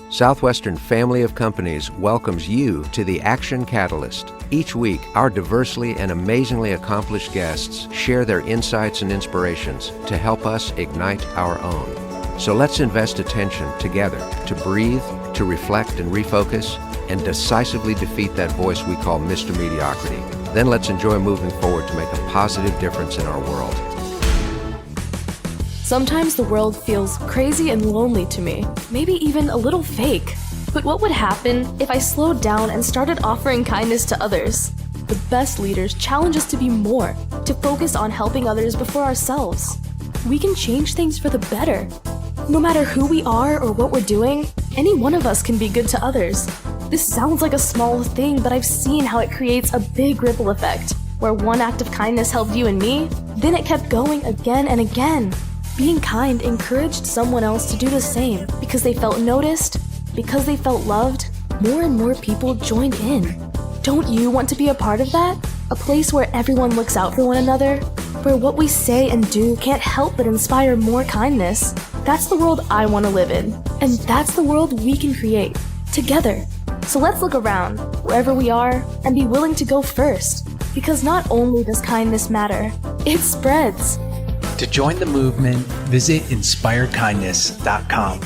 Southwestern family of companies welcomes you to the Action Catalyst. Each week, our diversely and amazingly accomplished guests share their insights and inspirations to help us ignite our own. So let's invest attention together to breathe, to reflect and refocus, and decisively defeat that voice we call Mr. Mediocrity. Then let's enjoy moving forward to make a positive difference in our world. Sometimes the world feels crazy and lonely to me, maybe even a little fake. But what would happen if I slowed down and started offering kindness to others? The best leaders challenge us to be more, to focus on helping others before ourselves. We can change things for the better. No matter who we are or what we're doing, any one of us can be good to others. This sounds like a small thing, but I've seen how it creates a big ripple effect, where one act of kindness helped you and me, then it kept going again and again. Being kind encouraged someone else to do the same because they felt noticed, because they felt loved. More and more people joined in. Don't you want to be a part of that? A place where everyone looks out for one another, where what we say and do can't help but inspire more kindness. That's the world I want to live in, and that's the world we can create, together. So let's look around, wherever we are, and be willing to go first. Because not only does kindness matter, it spreads. To join the movement, visit inspirekindness.com.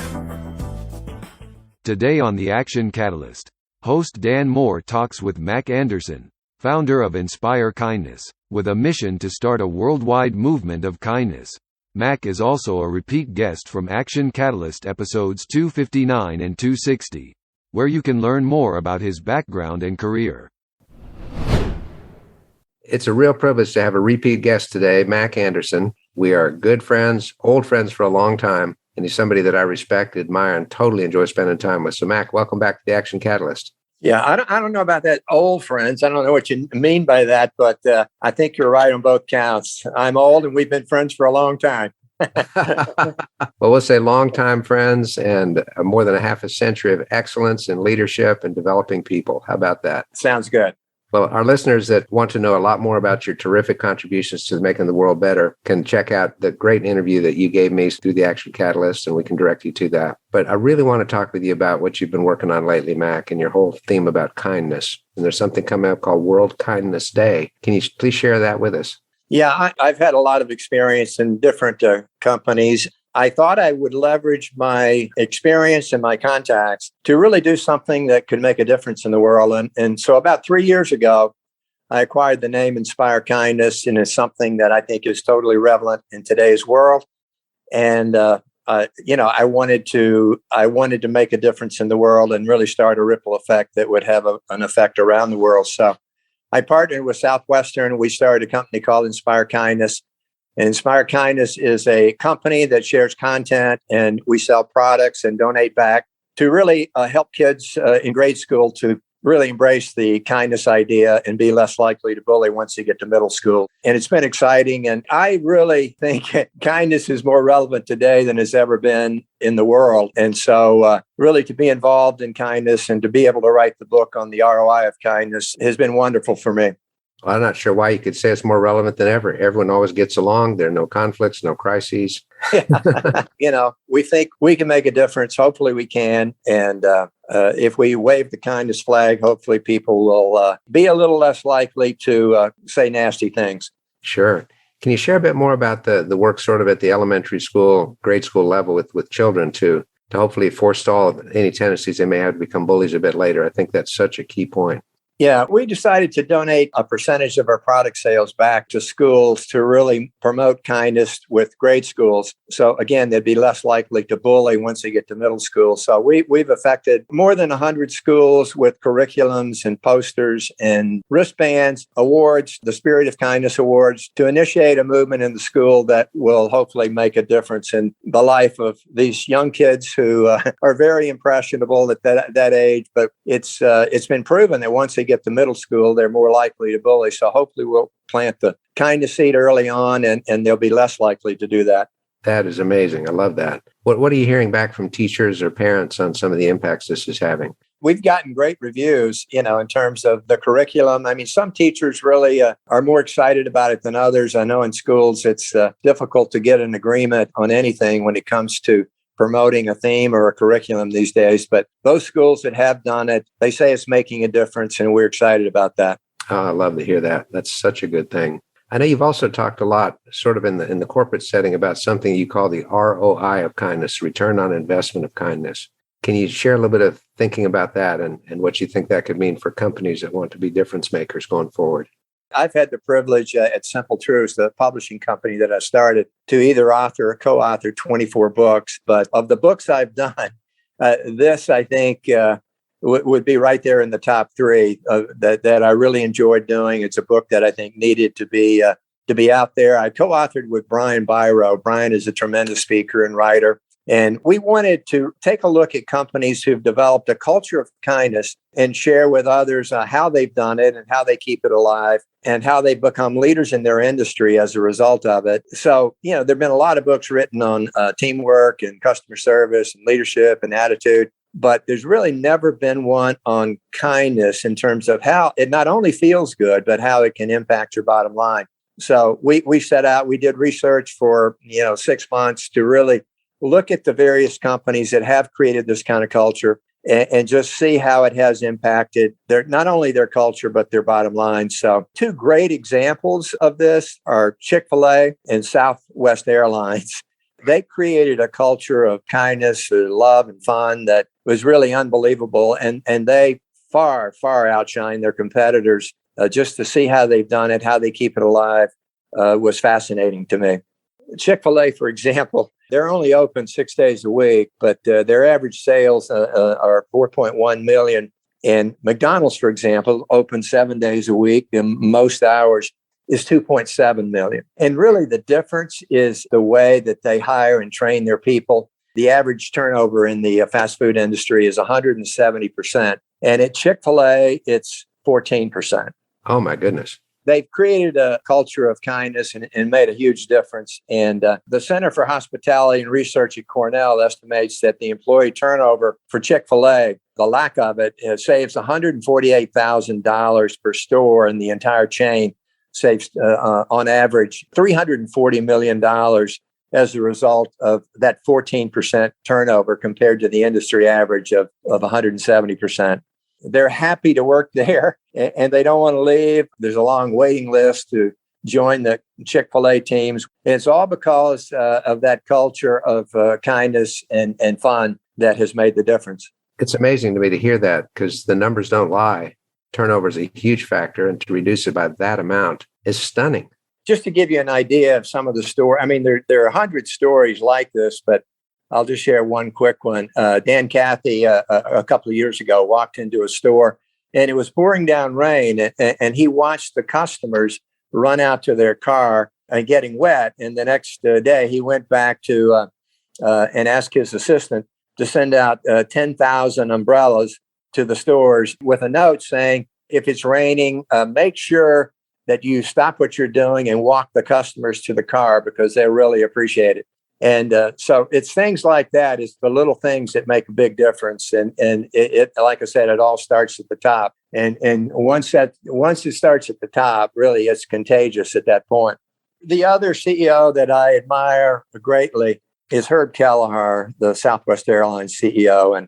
Today on The Action Catalyst, host Dan Moore talks with Mac Anderson, founder of Inspire Kindness, with a mission to start a worldwide movement of kindness. Mac is also a repeat guest from Action Catalyst episodes 259 and 260, where you can learn more about his background and career. It's a real privilege to have a repeat guest today, Mac Anderson. We are good friends, old friends for a long time, and he's somebody that I respect, admire, and totally enjoy spending time with. So, Mac, welcome back to the Action Catalyst. Yeah, I don't know about that, old friends. I don't know what you mean by that, but I think you're right on both counts. I'm old, and we've been friends for a long time. Well, we'll say longtime friends and more than a half a century of excellence in leadership and developing people. How about that? Sounds good. Well, our listeners that want to know a lot more about your terrific contributions to making the world better can check out the great interview that you gave me through the Action Catalyst, and we can direct you to that. But I really want to talk with you about what you've been working on lately, Mac, and your whole theme about kindness. And there's something coming up called World Kindness Day. Can you please share that with us? Yeah, I've had a lot of experience in different companies. I thought I would leverage my experience and my contacts to really do something that could make a difference in the world. And so about 3 years ago, I acquired the name Inspire Kindness, and it's something that I think is totally relevant in today's world. And, I wanted to make a difference in the world and really start a ripple effect that would have an effect around the world. So I partnered with Southwestern. We started a company called Inspire Kindness. And Inspire Kindness is a company that shares content, and we sell products and donate back to really help kids in grade school to really embrace the kindness idea and be less likely to bully once they get to middle school. And it's been exciting. And I really think kindness is more relevant today than it's ever been in the world. And so really to be involved in kindness and to be able to write the book on the ROI of kindness has been wonderful for me. Well, I'm not sure why you could say it's more relevant than ever. Everyone always gets along. There are no conflicts, no crises. We think we can make a difference. Hopefully we can. And if we wave the kindness flag, hopefully people will be a little less likely to say nasty things. Sure. Can you share a bit more about the work sort of at the elementary school, grade school level with children to hopefully forestall any tendencies they may have to become bullies a bit later? I think that's such a key point. Yeah, we decided to donate a percentage of our product sales back to schools to really promote kindness with grade schools. So again, they'd be less likely to bully once they get to middle school. So we've affected more than 100 schools with curriculums and posters and wristbands, awards, the Spirit of Kindness Awards, to initiate a movement in the school that will hopefully make a difference in the life of these young kids who are very impressionable at that age. But it's been proven that once they get to middle school, they're more likely to bully. So hopefully we'll plant the kindness seed early on and they'll be less likely to do that. That is amazing. I love that. What are you hearing back from teachers or parents on some of the impacts this is having? We've gotten great reviews, in terms of the curriculum. I mean, some teachers really are more excited about it than others. I know in schools, it's difficult to get an agreement on anything when it comes to promoting a theme or a curriculum these days. But those schools that have done it, they say it's making a difference, and we're excited about that. Oh, I love to hear that. That's such a good thing. I know you've also talked a lot, sort of in the corporate setting, about something you call the ROI of kindness, return on investment of kindness. Can you share a little bit of thinking about that and what you think that could mean for companies that want to be difference makers going forward? I've had the privilege at Simple Truths, the publishing company that I started, to either author or co-author 24 books. But of the books I've done, this, I think, would be right there in the top three that I really enjoyed doing. It's a book that I think needed to be out there. I co-authored with Brian Biro. Brian is a tremendous speaker and writer. And we wanted to take a look at companies who've developed a culture of kindness and share with others how they've done it and how they keep it alive and how they've become leaders in their industry as a result of it. So, there have been a lot of books written on teamwork and customer service and leadership and attitude, but there's really never been one on kindness in terms of how it not only feels good, but how it can impact your bottom line. So we set out, we did research for 6 months to really look at the various companies that have created this kind of culture and just see how it has impacted not only their culture, but their bottom line. So 2 great examples of this are Chick-fil-A and Southwest Airlines. They created a culture of kindness, love, and fun that was really unbelievable. And they far, far outshine their competitors. Just to see how they've done it, how they keep it alive, was fascinating to me. Chick-fil-A, for example, they're only open 6 days a week, but their average sales are 4.1 million. And McDonald's, for example, open 7 days a week, and most hours is 2.7 million. And really the difference is the way that they hire and train their people. The average turnover in the fast food industry is 170%. And at Chick-fil-A, it's 14%. Oh, my goodness. They've created a culture of kindness and made a huge difference. And the Center for Hospitality and Research at Cornell estimates that the employee turnover for Chick-fil-A, the lack of it, saves $148,000 per store, and the entire chain saves, on average, $340 million as a result of that 14% turnover compared to the industry average of 170%. They're happy to work there and they don't want to leave. There's a long waiting list to join the Chick-fil-A teams. And it's all because of that culture of kindness and fun that has made the difference. It's amazing to me to hear that because the numbers don't lie. Turnover is a huge factor, and to reduce it by that amount is stunning. Just to give you an idea of some of the stories, I mean, there are 100 stories like this, but I'll just share one quick one. Dan Cathy, a couple of years ago, walked into a store and it was pouring down rain, and he watched the customers run out to their car and getting wet. And the next day, he went back to and asked his assistant to send out 10,000 umbrellas to the stores with a note saying, if it's raining, make sure that you stop what you're doing and walk the customers to the car because they really appreciate it. And so it's things like that. It's the little things that make a big difference. And it like I said, it all starts at the top. And once it starts at the top, really, it's contagious at that point. The other CEO that I admire greatly is Herb Kelleher, the Southwest Airlines CEO.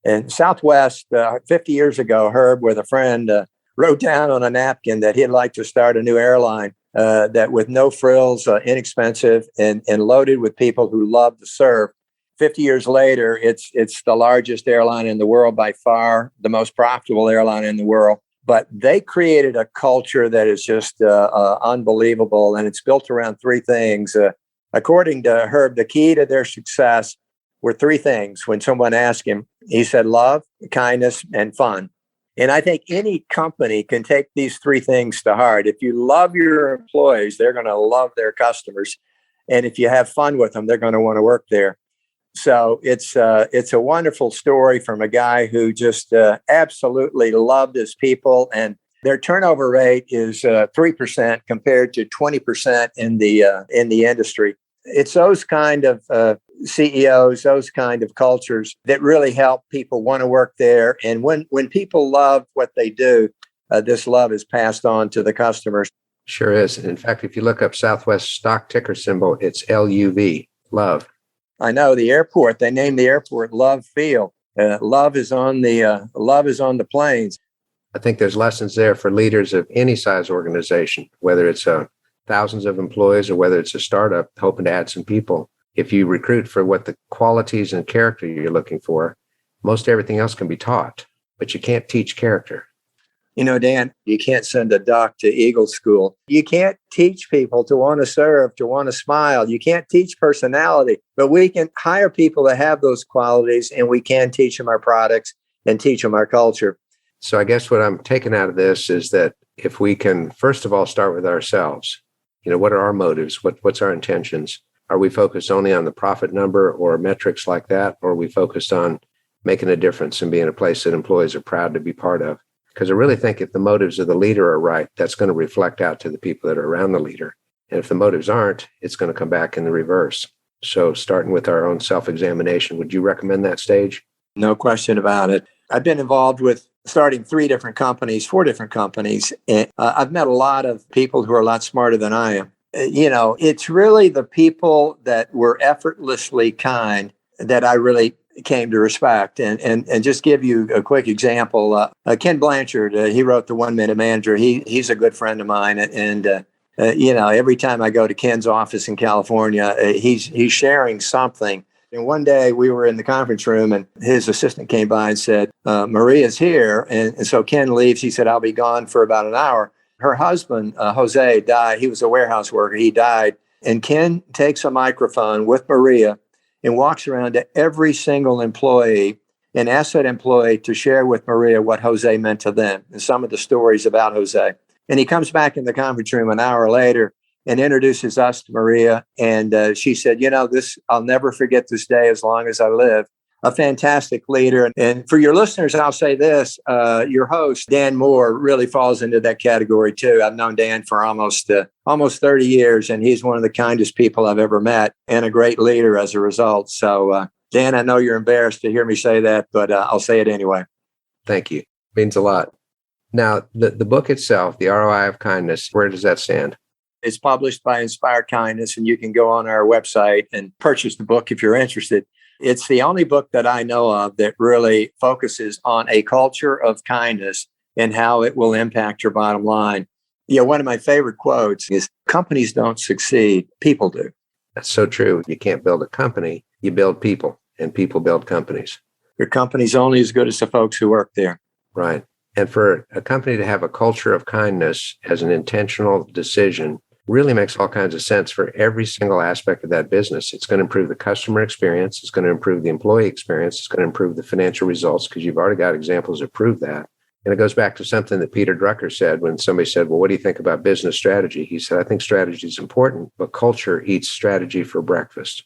And Southwest, 50 years ago, Herb, with a friend, wrote down on a napkin that he'd like to start a new airline that with no frills, inexpensive, and loaded with people who love to serve. 50 years later, it's the largest airline in the world by far, the most profitable airline in the world. But they created a culture that is just unbelievable, and it's built around 3 things. According to Herb, the key to their success were 3 things. When someone asked him, he said love, kindness, and fun. And I think any company can take these 3 things to heart. If you love your employees, they're going to love their customers. And if you have fun with them, they're going to want to work there. So it's a wonderful story from a guy who just absolutely loved his people. And their turnover rate is 3% compared to 20% in the industry. It's those kind of CEOs, those kind of cultures that really help people want to work there. And when people love what they do, this love is passed on to the customers. Sure is. In fact, if you look up Southwest stock ticker symbol, it's LUV, love. I know the airport, they named the airport Love Field. Love is on the planes. I think there's lessons there for leaders of any size organization, whether it's thousands of employees or whether it's a startup hoping to add some people. If you recruit for what the qualities and character you're looking for, most everything else can be taught, but you can't teach character. You know, Dan, you can't send a duck to Eagle School. You can't teach people to want to serve, to want to smile. You can't teach personality, but we can hire people that have those qualities, and we can teach them our products and teach them our culture. So I guess what I'm taking out of this is that if we can, first of all, start with ourselves, what are our motives? What's our intentions? Are we focused only on the profit number or metrics like that? Or are we focused on making a difference and being a place that employees are proud to be part of? Because I really think if the motives of the leader are right, that's going to reflect out to the people that are around the leader. And if the motives aren't, it's going to come back in the reverse. So starting with our own self-examination, would you recommend that stage? No question about it. I've been involved with starting 4 different companies, and I've met a lot of people who are a lot smarter than I am. It's really the people that were effortlessly kind that I really came to respect. And just give you a quick example, Ken Blanchard, he wrote The 1 Minute Manager. He's a good friend of mine. And every time I go to Ken's office in California, he's sharing something. And one day we were in the conference room and his assistant came by and said, Maria's here. And so Ken leaves. He said, I'll be gone for about an hour. Her husband, Jose, died. He was a warehouse worker. He died. And Ken takes a microphone with Maria and walks around to every single employee and asks that employee to share with Maria what Jose meant to them and some of the stories about Jose. And he comes back in the conference room an hour later and introduces us to Maria. And she said, I'll never forget this day as long as I live. A fantastic leader. And for your listeners, I'll say this, your host, Dan Moore, really falls into that category too. I've known Dan for almost 30 years, and he's one of the kindest people I've ever met and a great leader as a result. So, Dan, I know you're embarrassed to hear me say that, but I'll say it anyway. Thank you. Means a lot. Now, the book itself, The ROI of Kindness, where does that stand? It's published by Inspire Kindness, and you can go on our website and purchase the book if you're interested. It's the only book that I know of that really focuses on a culture of kindness and how it will impact your bottom line. One of my favorite quotes is, companies don't succeed, people do. That's so true. You can't build a company, you build people, and people build companies. Your company's only as good as the folks who work there. Right. And for a company to have a culture of kindness as an intentional decision really makes all kinds of sense for every single aspect of that business. It's going to improve the customer experience. It's going to improve the employee experience. It's going to improve the financial results because you've already got examples that prove that. And it goes back to something that Peter Drucker said when somebody said, well, what do you think about business strategy? He said, I think strategy is important, but culture eats strategy for breakfast.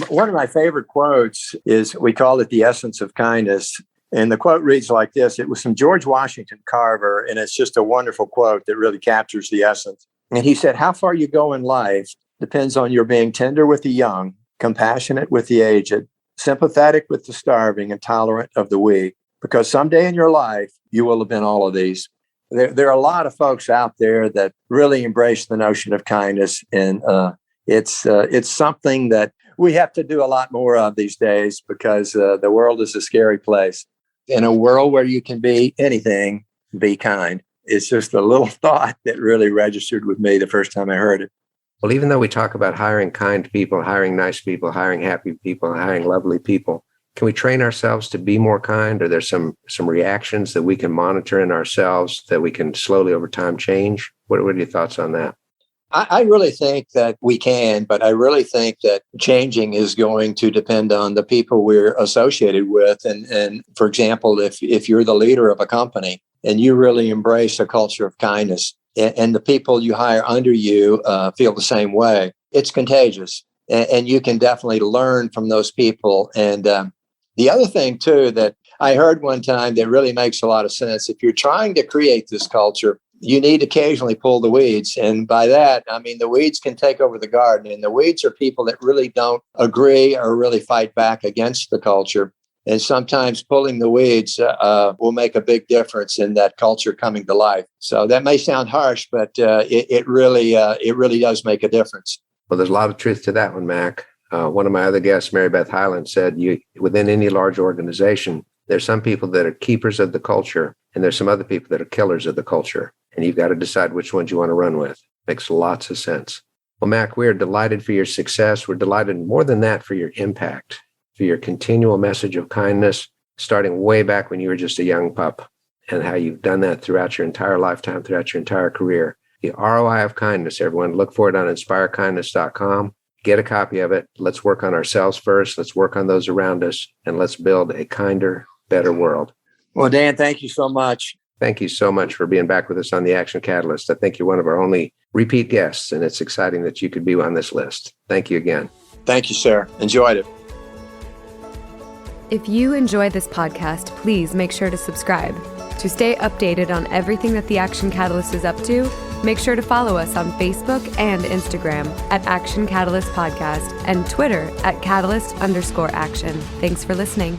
One of my favorite quotes is, we call it the essence of kindness. And the quote reads like this. It was from George Washington Carver, and it's just a wonderful quote that really captures the essence. And he said, how far you go in life depends on your being tender with the young, compassionate with the aged, sympathetic with the starving, and tolerant of the weak. Because someday in your life, you will have been all of these. There are a lot of folks out there that really embrace the notion of kindness. And it's something that we have to do a lot more of these days because the world is a scary place. In a world where you can be anything, be kind. It's just a little thought that really registered with me the first time I heard it. Well, even though we talk about hiring kind people, hiring nice people, hiring happy people, hiring lovely people, can we train ourselves to be more kind? Are there some reactions that we can monitor in ourselves that we can slowly over time change? What are your thoughts on that? I really think that we can, but I really think that changing is going to depend on the people we're associated with. And for example, if you're the leader of a company and you really embrace a culture of kindness and the people you hire under you feel the same way, it's contagious. And you can definitely learn from those people. And the other thing, too, that I heard one time that really makes a lot of sense, if you're trying to create this culture, you need to occasionally pull the weeds. And by that, I mean, the weeds can take over the garden. And the weeds are people that really don't agree or really fight back against the culture. And sometimes pulling the weeds will make a big difference in that culture coming to life. So that may sound harsh, but it really does make a difference. Well, there's a lot of truth to that one, Mac. One of my other guests, Mary Beth Hyland, said within any large organization, there's some people that are keepers of the culture, and there's some other people that are killers of the culture. And you've got to decide which ones you want to run with. Makes lots of sense. Well, Mac, we are delighted for your success. We're delighted more than that for your impact, for your continual message of kindness, starting way back when you were just a young pup, and how you've done that throughout your entire lifetime, throughout your entire career. The ROI of Kindness, everyone. Look for it on inspirekindness.com. Get a copy of it. Let's work on ourselves first. Let's work on those around us, and let's build a kinder, better world. Well, Dan, thank you so much. Thank you so much for being back with us on the Action Catalyst. I think you're one of our only repeat guests, and it's exciting that you could be on this list. Thank you again. Thank you, sir. Enjoyed it. If you enjoyed this podcast, please make sure to subscribe. To stay updated on everything that the Action Catalyst is up to, make sure to follow us on Facebook and Instagram at Action Catalyst Podcast and Twitter at Catalyst_Action. Thanks for listening.